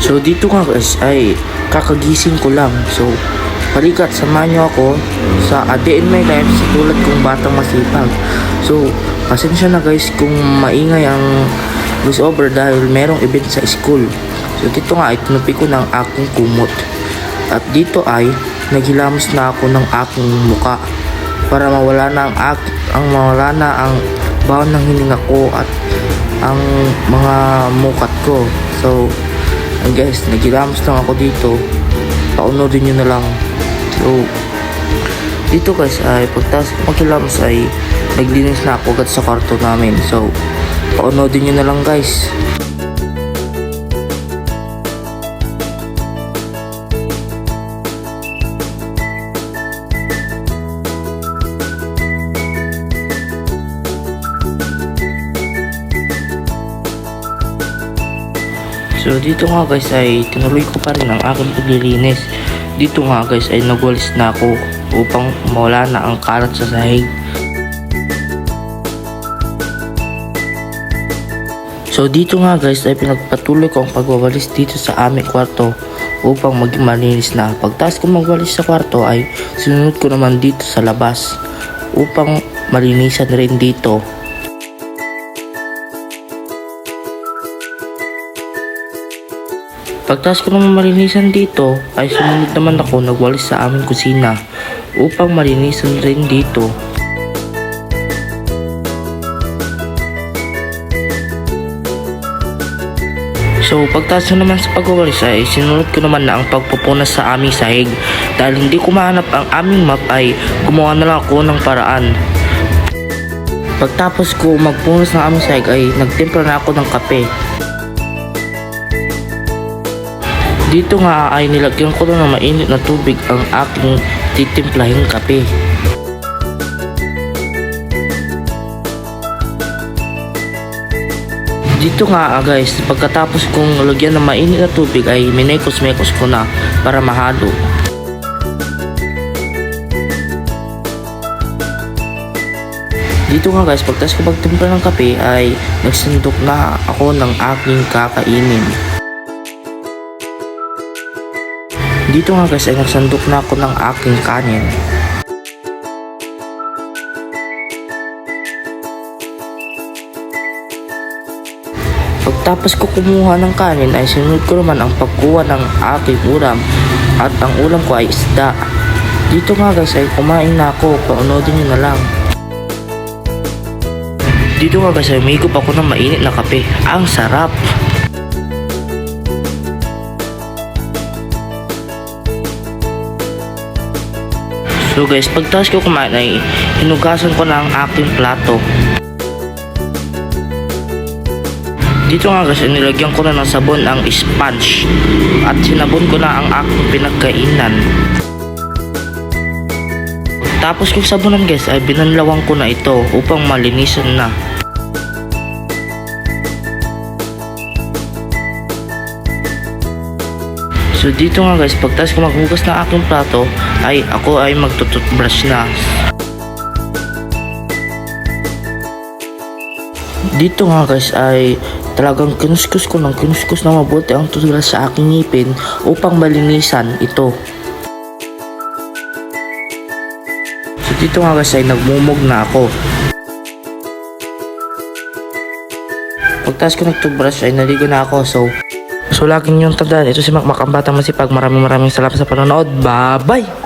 So dito nga guys ay kakagising ko lang. So halika't samahan nyo ako sa a day in my life sa tulad kong batang masipag. So pasensya na guys kung maingay ang voice over dahil merong event sa school. So dito nga ay tinupi ko ng aking kumot. At dito ay naghilamos na ako ng aking muka para mawala na ang baon ng hininga ko at ang mga mukat ko. So guys, naghilamos lang ako dito. Paunodin nyo na lang. So dito guys ay pagtas maghilamos ay naglinis na ako agad sa kwarto namin. So paunodin nyo na lang guys. So dito nga guys ay tinuloy ko pa rin ang aking paglilinis. Dito nga guys ay nagwalis na ako upang mawala na ang kalat sa sahig. So dito nga guys ay pinagpatuloy ko ang pagwawalis dito sa aming kwarto upang maging malinis na. Pagtas ko magwalis sa kwarto ay sinunod ko naman dito sa labas upang malinisan rin dito. Pagtas ko naman malinisan dito ay sumunod naman ako nagwalis sa aming kusina upang malinisan rin dito. So pagtas ko naman sa pagwawalis ay sinunod ko naman na ang pagpupunas sa aming sahig. Dahil hindi ko mahanap ang aming map ay gumawa na lang ako ng paraan. Pagtapos ko magpunas ng aming sahig ay nagtimpla na ako ng kape. Dito nga ay nilagyan ko na ng mainit na tubig ang aking titimplahing kape. Dito nga guys, pagkatapos kong lagyan ng mainit na tubig ay minekos-mekos ko na para mahalo. Dito nga guys, pagtas ko pagtimpla ng kape ay nagsandok na ako ng aking kakainin. Dito nga guys ay nagsandok na ako ng aking kanin. Pagtapos ko kumuha ng kanin ay sinunod ko naman ang pagkuha ng aking ulam at ang ulam ko ay isda. Dito nga guys ay kumain na ako, paunodin nyo na lang. Dito nga guys ay umigop ako ng mainit na kape. Ang sarap! So guys, pagtas ko kumain ay hinugasan ko na ang aking plato. Dito nga guys, nilagyan ko na ng sabon ang sponge at sinabon ko na ang aking pinagkainan. Tapos kung sabunan guys ay binanlawang ko na ito upang malinisan na. So dito nga guys, pagtas ko maghugas na aking plato ay ako ay magtututbrush na. Dito nga guys ay talagang kinuskus ko na mabuti ang toothbrush sa aking ngipin upang malinisan ito. So dito nga guys ay nagmumog na ako. Pagtas ko nagtutbrush ay naligo na ako. So lagi niyong tandaan, ito si Mac ang batang masipag. Maraming salamat sa panonood. Bye-bye!